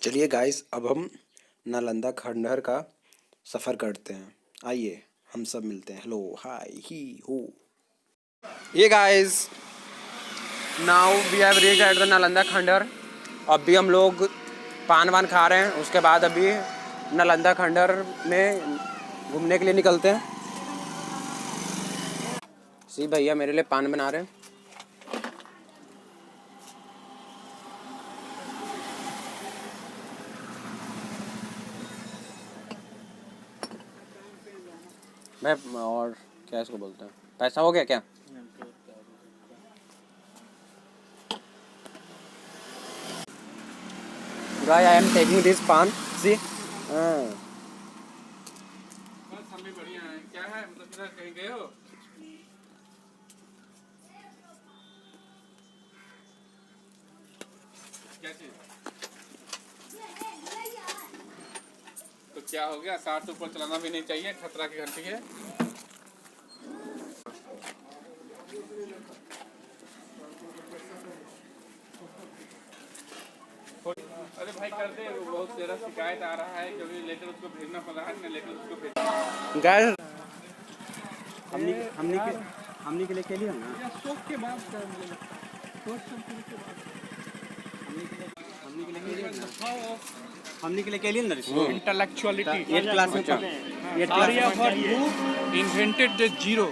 चलिए गाइस, अब हम नालंदा खंडहर का सफ़र करते हैं। आइए हम सब मिलते हैं। हेलो, हाय, ही हो। ये guys, now we have reached at the Nalanda खंडहर। अभी हम लोग पान वान खा रहे हैं, उसके बाद अभी नालंदा खंडहर में घूमने के लिए निकलते हैं। सी भैया मेरे लिए पान बना रहे हैं। मैं और क्या इसको बोलते हैं, पैसा हो गया क्या? Guy, I am taking this pan. See? बस हम भी बढ़िया हैं। क्या है मतलब इधर कहीं गए हो? क्या चीज? तो क्या हो गया? 60 से ऊपर चलाना भी नहीं चाहिए, खतरा की घंटी है। अरे भाई कर दे, वो बहुत तेरा शिकायत आ रहा है क्योंकि लेटर उसको भेजना पड़ रहा है ना, लेटर उसको भेज। Guys, हमने के लिए के लिए ना या शोक के बाद हमने के लिए के लिए ना इंटेलेक्चुअलिटी। 8 क्लास में Aryabhata who invented the zero.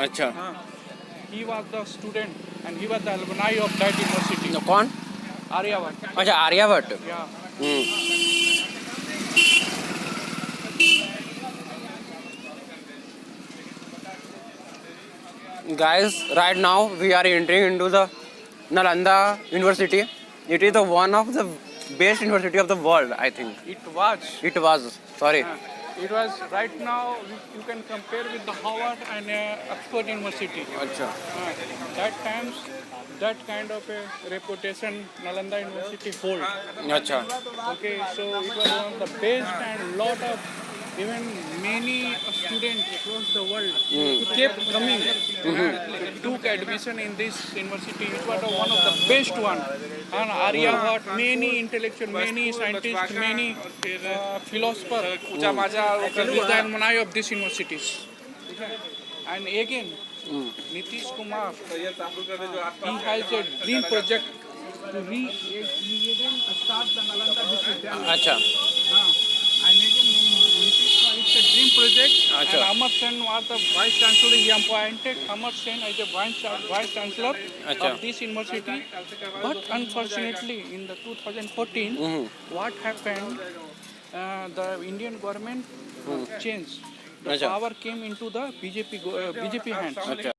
अच्छा, He was the student and he was the alumni of that university. कौन? Aryabhatta. अच्छा, Aryabhata. Yeah. Guys, right now we are entering into the Nalanda University. It is the one of the best university of the world, I think. It was. It was. Sorry. It was right now. You can compare with the Harvard and Oxford University. अच्छा, That times, that kind of a reputation Nalanda University hold. अच्छा, Okay, so it was one of the best and lot of even many students across the world kept coming took admission in this university. It was one of the best one. And Aryabhatta, many intellectual, many scientists, many philosophers, is the alumni of this universities. And again, Nitish Kumar, he has a dream project to start the Nalanda Visyavidhyalaya. अच्छा, And again, Nitish, it's a dream project. Achha. And Amar Sen was the vice chancellor. He appointed Amar Sen as the vice chancellor Achha. of this university. But unfortunately, in the 2014, what happened? The Indian government changed. The Achha. power came into the BJP hands. अच्छा।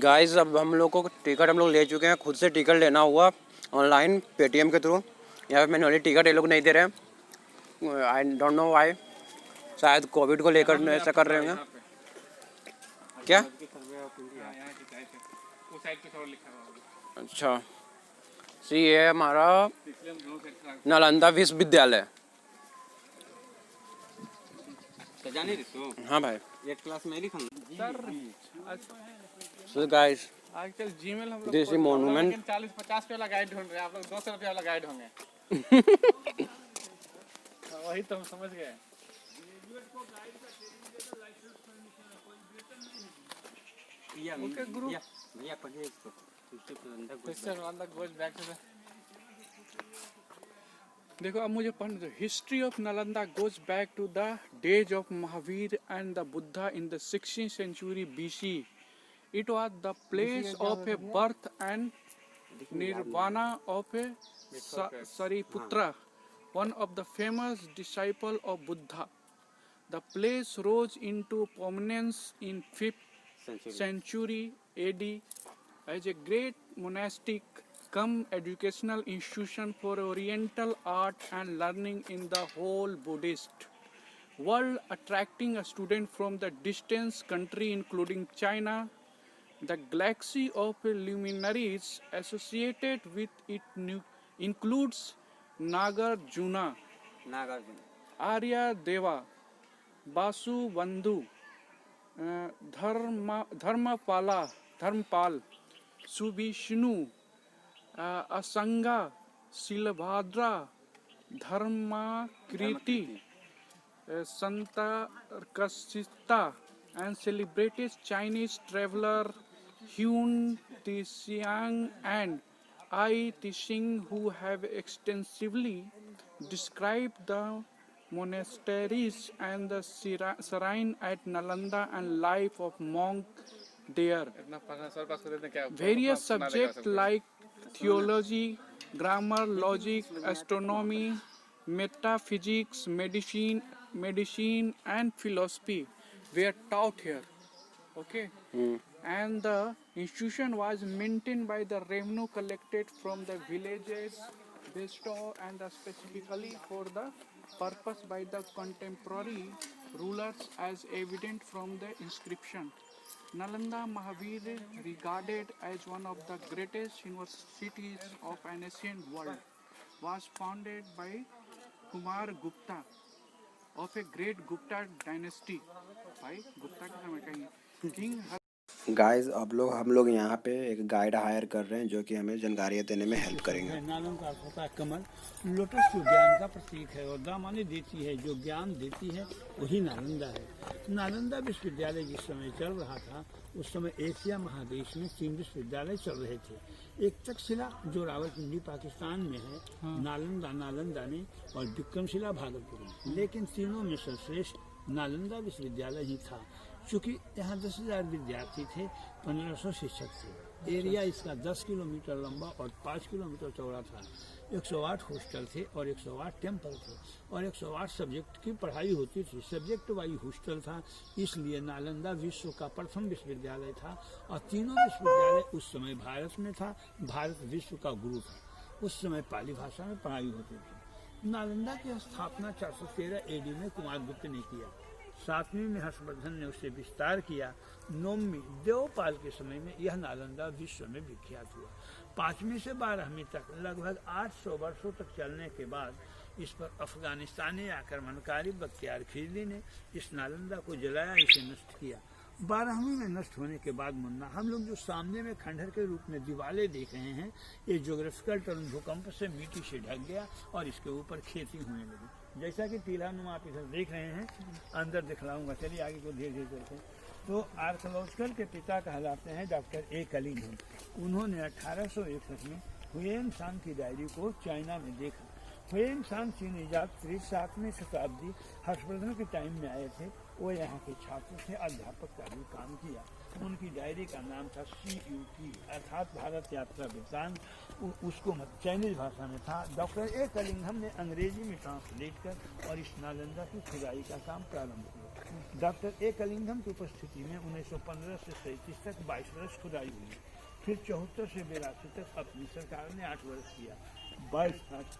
Guys, अब हम लोग को ticket हम लोग ले चुके हैं। खुद से टिकट लेना हुआ ऑनलाइन पेटीएम के थ्रू। यहाँ पे मैनुअली टिकट ये लोग नहीं दे रहे हैं। I don't know why. शायद कोविड को लेकर ऐसा कर रहे होंगे। क्या? अच्छा, सी ये हमारा नालंदा विश्वविद्यालय। जाने रे तो हाँ भाई। 8 क्लास में लिखा सो गाइस, आजकल जीमेल हम लोग दिस इज मोन्यूमेंट। 40-50 पे वाला गाइड ढूंढ रहे हैं, आप लोग 200 रुपये वाला गाइड होंगे। वही तो हम समझ गए। Okay, guru. भैया पढ़िए इसको Question on the goes back to the. देखो अब मुझे पढ़ने दो। History of Nalanda goes back to the days of Mahavir and the Buddha in the 16th century BC. It was the place of a birth and nirvana of a Sariputra, one of the famous disciple of Buddha. The place rose into prominence in 5th century AD as a great monastic come educational institution for oriental art and learning in the whole Buddhist world, attracting a student from the distant country including China. The galaxy of luminaries associated with it includes Nagarjuna, Arya Deva, Basu Bandhu, Dharmapal, Subhishnu, Asanga, Silabhadra, Dharmakriti, Santarkasita, and celebrated Chinese traveler Huan Tixiang and Ai Tixing, who have extensively described the monasteries and the shrine at Nalanda and life of monk there. Various subjects like theology, grammar, logic, astronomy, metaphysics, medicine and philosophy were taught here. Okay. And the institution was maintained by the revenue collected from the villages bestowed and specifically for the purpose by the contemporary rulers as evident from the inscription. Nalanda Mahavir, regarded as one of the greatest universities of an ancient world, was founded by Kumar Gupta of a great Gupta dynasty. भाई गुप्ता का नाम है कहीं king guys हम लोग यहाँ पे एक गाइड हायर कर रहे हैं जो कि हमें जानकारियाँ देने में हेल्प करेंगे। नालम का अर्थ होता है कमल। लोटस जो ज्ञान का प्रतीक है और दा माने देती है, जो ज्ञान देती है वही नालंदा है। नालंदा विश्वविद्यालय जिस समय चल रहा था उस समय एशिया महादेश में 3 विश्वविद्यालय चल रहे थे। एक तक्षशिला जो रावलपिंडी पाकिस्तान में है, नालंदा में, और विक्रमशिला भागलपुर में, लेकिन तीनों में सर्वश्रेष्ठ नालंदा विश्वविद्यालय ही था। चूँकि यहाँ 10,000 विद्यार्थी थे, 1500 शिक्षक थे। एरिया इसका 10 किलोमीटर लंबा और 5 किलोमीटर चौड़ा था। 108 हॉस्टल थे और 108 टेम्पल थे और 108 सब्जेक्ट की पढ़ाई होती थी। सब्जेक्ट वाइज हॉस्टल था, इसलिए नालंदा विश्व का प्रथम विश्वविद्यालय था। और तीनों विश्वविद्यालय उस समय भारत में था। भारत विश्व का गुरु था। उस समय पाली भाषा में पढ़ाई होती थी। नालंदा की स्थापना 413 AD में कुमार गुप्त ने किया। 7वीं में हर्षवर्धन ने उसे विस्तार किया। 9वीं देवपाल के समय में यह नालंदा विश्व में विख्यात हुआ। 5वीं से 12वीं तक लगभग 800 वर्षों तक चलने के बाद इस पर अफगानिस्तानी आक्रमणकारी बख्तियार खिलजी ने इस नालंदा को जलाया, इसे नष्ट किया। 12वीं में नष्ट होने के बाद मुन्ना हम लोग जो सामने में खंडहर के रूप में दीवारें देख रहे हैं, ये ज्योग्राफिकल टर्म भूकंप से मिट्टी से ढक गया और इसके ऊपर खेती होने लगी। जैसा कि टीला नुमा आप इधर देख रहे हैं, अंदर दिखलाऊंगा, चलिए आगे को धीरे धीरे करते हैं। तो आर्कोलॉजिकल के पिता कहलाते हैं डॉक्टर ए कलिंघम। उन्होंने 1861 में हुएन-सांग की डायरी को चाइना में देखा। हुएन-सांग चीनी यात्री 7वीं शताब्दी हर्षवर्धन के टाइम में आए थे। वो यहाँ के छात्र थे, अध्यापक का भी काम किया। उनकी डायरी का नाम था CUT अर्थात भारत यात्रा वृत्तांत। उसको चाइनीज भाषा में था। डॉक्टर ए कलिंघम ने अंग्रेजी में ट्रांसलेट कर और इस नालंदा की खुदाई का काम प्रारंभ किया। डॉक्टर ए कलिंघम की उपस्थिति में 1915 से 37 तक 22 वर्ष खुदाई हुई। फिर 74 से 82 तक अपनी सरकार ने 8 वर्ष किया।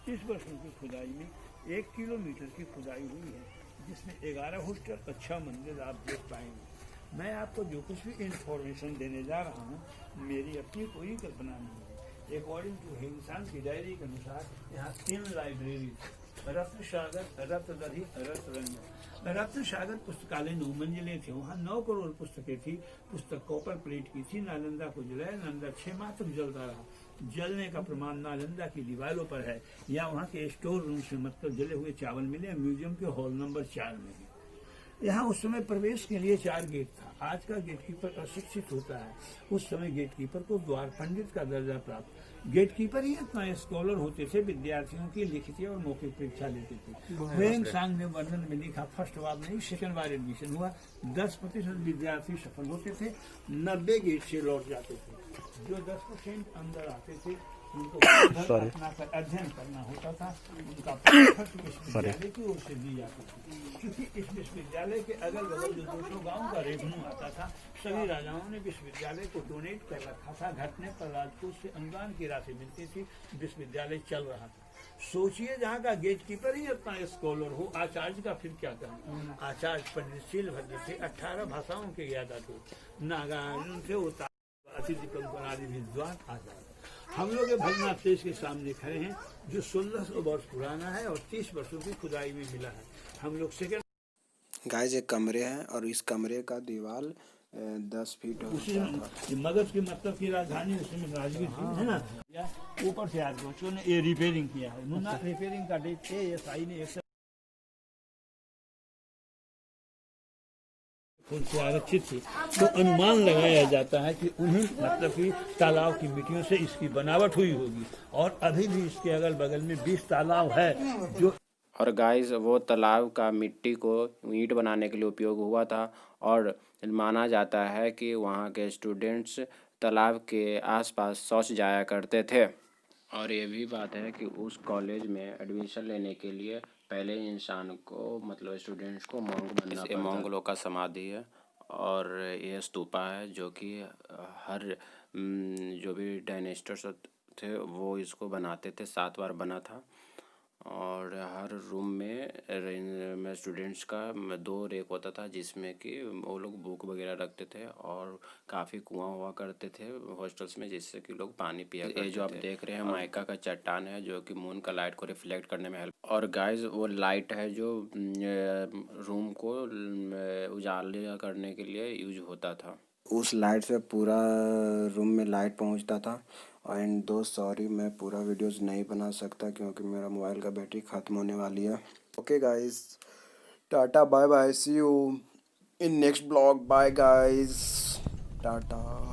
30 वर्षों की खुदाई में 1 किलोमीटर की खुदाई हुई है, जिसमें 11 हॉस्टल, 6 मंदिर आप देख पाएंगे। मैं आपको जो कुछ भी इंफॉर्मेशन देने जा रहा हूँ, मेरी अपनी कोई कल्पना नहीं है। अकॉर्डिंग टू हिंदुस्तान की डायरी के अनुसार यहाँ 3 लाइब्रेरी, रत्न सागर, रत्नदरी, रत्नरंजन। रत्न सागर पुस्तकालय 9 मंजिले थे। वहाँ 9 करोड़ पुस्तकें थी। पुस्तक कॉपर प्लेट की थी। नालंदा को जलाया। नालंदा 6 माह तक जलता रहा। जलने का प्रमाण नालंदा की दीवारों पर है, या वहाँ के स्टोर रूम से मतलब जले हुए चावल मिले। म्यूजियम के हॉल नंबर 4 में है। यहाँ उस समय प्रवेश के लिए 4 गेट था। आज का गेटकीपर अशिक्षित होता है, उस समय गेटकीपर को द्वार पंडित का दर्जा प्राप्त। गेटकीपर ही इतना स्कॉलर होते थे, विद्यार्थियों की लिखित और मौखिक परीक्षा लेते थे। हुएन-सांग ने वर्णन में लिखा, फर्स्ट बार नहीं, सेकंड बार एडमिशन हुआ। 10% विद्यार्थी सफल होते थे, 90 गेट से लौट जाते थे। जो 10% अंदर आते थे उनको अपना अध्ययन करना होता था। उनका विश्वविद्यालय की ओर से दी जाती थी। क्योंकि इस विश्वविद्यालय के अगल बगल जो 200 गाँव का रेवन्यू आता था, सभी राजाओं ने विश्वविद्यालय को डोनेट कर रखा था। घटने पर राजकोष से अनुदान की राशि मिलती थी। विश्वविद्यालय चल रहा था। सोचिए, जहाँ का गेटकीपर ही इतना स्कॉलर हो, आचार्य का फिर क्या कहना। आचार्य पंडित शीलभद्र थे, 18 भाषाओं के ज्ञाता थे। नागार्जुन थे, अतिथि परंपरादि विद्वान आचार्य। हम लोग ये भगनाथ प्लेस के सामने खड़े हैं, जो 1600 वर्ष पुराना है और 30 वर्षों की खुदाई में मिला है। हम लोग सेकंड गाइस एक कमरे हैं और इस कमरे का दीवार 10 फीट मगध की मतलब की राजधानी उसमें राजगीर है ना। ऊपर से आज बच्चों ने ये रिपेयरिंग किया है, उन्होंने रिपेयरिंग का डेट ASI ने फूल से आरक्षित थी, तो अनुमान लगाया जाता है कि उन्हीं मतलब कि तालाब की मिट्टियों से इसकी बनावट हुई होगी। और अभी भी इसके अगल बगल में 20 तालाब है जो। और गाइस वो तालाब का मिट्टी को ईंट बनाने के लिए उपयोग हुआ था और माना जाता है कि वहाँ के स्टूडेंट्स तालाब के आसपास शौच जाया करते थे। और ये भी बात है कि उस कॉलेज में एडमिशन लेने के लिए पहले इंसान को मतलब स्टूडेंट्स को मॉन्क बनना पड़ता है। मॉन्क लोग का समाधि है और ये स्तूपा है जो कि हर जो भी डायनेस्टर्स थे वो इसको बनाते थे, 7 बार बना था। और हर रूम में स्टूडेंट्स का 2 रेक होता था जिसमें कि वो लोग बुक वगैरह रखते थे और काफ़ी कुआं हुआ करते थे हॉस्टल्स में जिससे कि लोग पानी पिया करते थे। ये जो आप देख रहे हैं माइका का चट्टान है जो कि मून का लाइट को रिफ्लेक्ट करने में हेल्प। और गाइस वो लाइट है जो रूम को उजाला करने के लिए यूज होता था। उस लाइट से पूरा रूम में लाइट पहुंचता था। एंड दोस्त सॉरी मैं पूरा वीडियोस नहीं बना सकता क्योंकि मेरा मोबाइल का बैटरी ख़त्म होने वाली है। Okay guys, tata bye bye, see you in next blog. Bye guys, Tata.